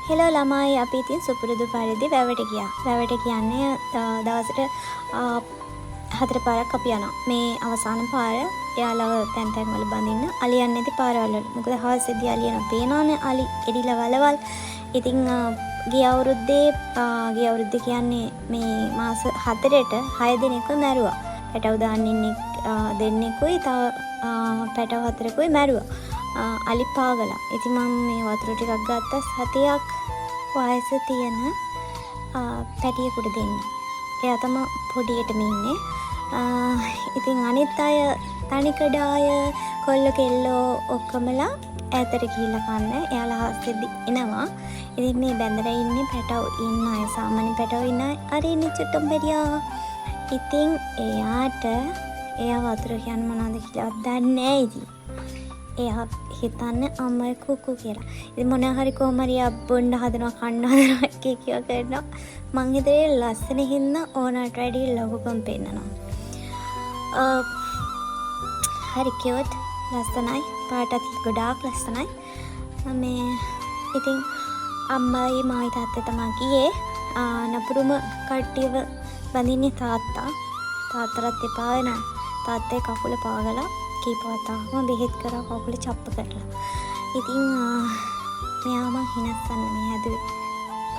Hello ළමයි, අපි ඉතින් සුපුරුදු පරිදි වැවට ගියා. වැවට කියන්නේ දවසට 4 පාරක් අපි යනවා. මේ අවසාන පාර එයාලව තැන් තැන් වල බඳින්න අලියන් නැති පාරවල් වල. මොකද හවසේදී අලියන පේනවනේ අලි එඩිලා වලවල්. ඉතින් ගිය අවුරුද්දේ කියන්නේ මේ මාස 4ට 6 දිනකුයි මැරුවා. පැටව දාන්න දෙන්නෙකුයි තව පැටව 4කුයි මැරුවා. අලි පාගලා. ඉතින් මම මේ වතුර ටිකක් ගත්තා සතියක් වයස තියෙන පැටියෙකුට දෙන්න. එයා තමයි පොඩියටම ඉන්නේ. ඉතින් අනිත් අය තනිකඩ අය කොල්ල කෙල්ලෝ ඔක්කොමලා ඈතට ගිහිල්ලා කන්න. එයාලා හස්සෙදි එනවා. ඉතින් මේ බැඳලා ඉන්නේ පැටව ඉන්න අය. සාමාන්‍ය පැටව ඉන්න අය. අර ඉන්නේ චුට්ටම් බැරියා. ඉතින් එයා වතුර කියන්නේ මොනවද කියලා දන්නේ නැහැ ඉතින්. එයා හිතන්නේ අම්මයි කුකු කියලා. ඉතින් මොනවා හරි කොහොම හරි බොන්න හදනවා කන්න හදනවා කියා කරනවා. මං හිතේ ලස්සන හින්දා ඕනට වැඩි ලොකුකම් පෙන්නනවා. හරි කියොත් ලස්සනයි. පාටත් ගොඩාක් ලස්සනයි. මේ ඉතින් අම්මයි මායි තාත්තේ තමයි ගියේ. නපුරුම කට්ටියව බඳින්නේ තාත්තා. තාත්තට එපා වෙනා. තාත්තේ කකුල පාගලා කීපවතාවම බෙහෙත් කරා කකුල චප්ප කරලා. ඉතින් මෙයා මං හිනස්සන්න මේ හැදුවේ.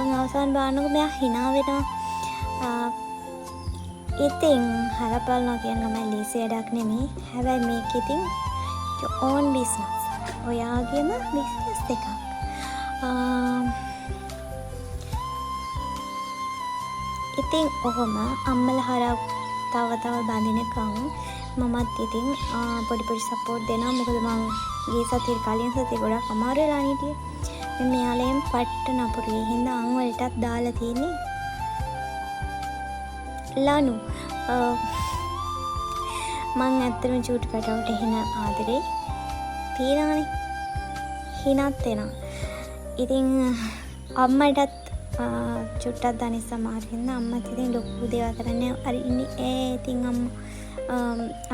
මං අවසාන බාන්නකො මෙයා hina වෙනවා. ඉතින් හරපල්නවා කියන ළමයි ලීසි වැඩක් නෙමෙයි. හැබැයි මේක ඉතින් your own business. ඔයාගේම business එකක්. ඉතින් ඔහොම අම්මලා හරක් තව බඳිනකම් මමත් ඉතින් පොඩි සපෝට් දෙනවා. මොකද මම ගිය සතියේ කලින් සතියේ ගොඩක් අමාරු වෙලා හිටියේ. මේ මෙයාලෙන් පට්ට නපුරුයි හින්දා අං වලටත් දාලා තියෙන්නේ ලනු. මං ඇත්තටම චූටි පැටවට හින ආදරේ තියෙනවානේ. හිනත් එනවා. ඉතින් අම්මටත් චුට්ටක් දනි සමහර හින්දා අම්මත් ඉතින් ලොකු දේවල් කරන්නේ අර ඉන්නේ. ඉතින්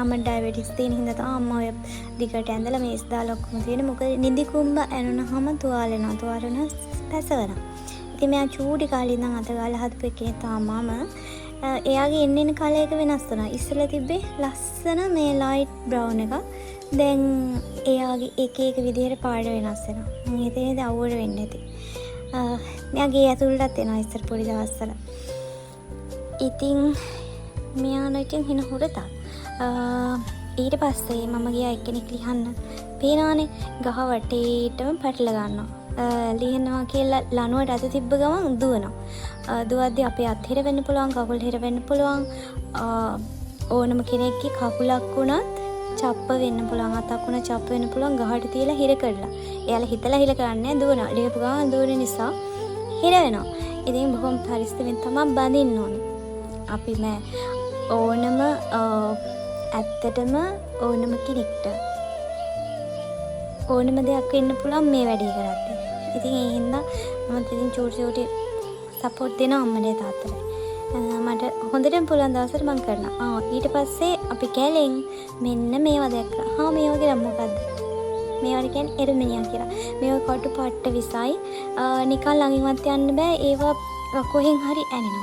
අම්මට ඩයබටිස් තියෙන හින්දා තමයි අම්මා ඔය දිගට ඇඳලා මේස් දාලා ඔක්කොම තියෙන්නේ. මොකද නිදි කුඹ ඇනුනහම තුවාල වෙනවා. තුවාල වෙනවා පැසවනවා. ඉතින් මෙයා චූටි කාලේ ඉඳන් අත ගාලා හදපු එකේ තාමම එයාගේ එන්න කලයක වෙනස් වෙනවා. ඉස්සෙල්ලා තිබ්බේ ලස්සන මේ ලයිට් බ්‍රවුන් එක. දැන් එයාගේ එක විදිහට පාට වෙනස් වෙනවා. මම හිතේ දවුවට වෙන්නේ නැති. මෙයාගේ ඇතුළටත් එනවා ඉස්සර පොඩි දවස්වල. ඉතින් මෙයාට ඉතින් හින හොරතක්. ඊට පස්සේ මම ගියා එක්කෙනෙක් ලියන්න. පේනවානේ ගහ වටේටම පැටල ගන්නවා. ලියනවා කියලා ලනුවට අත තිබ්බ ගමන් දුවනවා. දුවද්දී අපේ අත් හිර වෙන්න පුළුවන්, කකුල් හිර වෙන්න පුළුවන්. ඕනම කෙනෙක්ගේ කකුලක් වුණත් චප්ප වෙන්න පුළුවන්, අතක් වුණත් චප්ප වෙන්න පුළුවන් ගහට තියලා හිර කරලා. එයාලා හිතලා හිර කරන්නේ දුවනවා. ලියපු ගමන් දුවන නිසා හිර වෙනවා. ඉතින් බොහොම පරිස්සමෙන් තමයි බඳින්න ඕනේ. අපි නෑ ඕනම ඇත්තටම ඕනම කෙනෙක්ට ඕනම දෙයක් වෙන්න පුළුවන් මේ වැඩේ කරද්දී. ඉතින් ඒ හින්දා මම ඉතින් චූටි සපෝට් දෙනවා අම්මනේ තාත්තට. මට හොඳටම පුළුවන් දවසට මම කරනවා. ඊට පස්සේ අපි කැලෙන් මෙන්න මේවා දැක්කා. මේ වගේ මොකද්ද? මේවට කියන්නේ එරුමිනියා කියලා. මේව කොට පට්ට විසයි. නිකන් ළඟින්වත් යන්න බෑ. ඒවා කොහෙන් හරි ඇනෙනවා.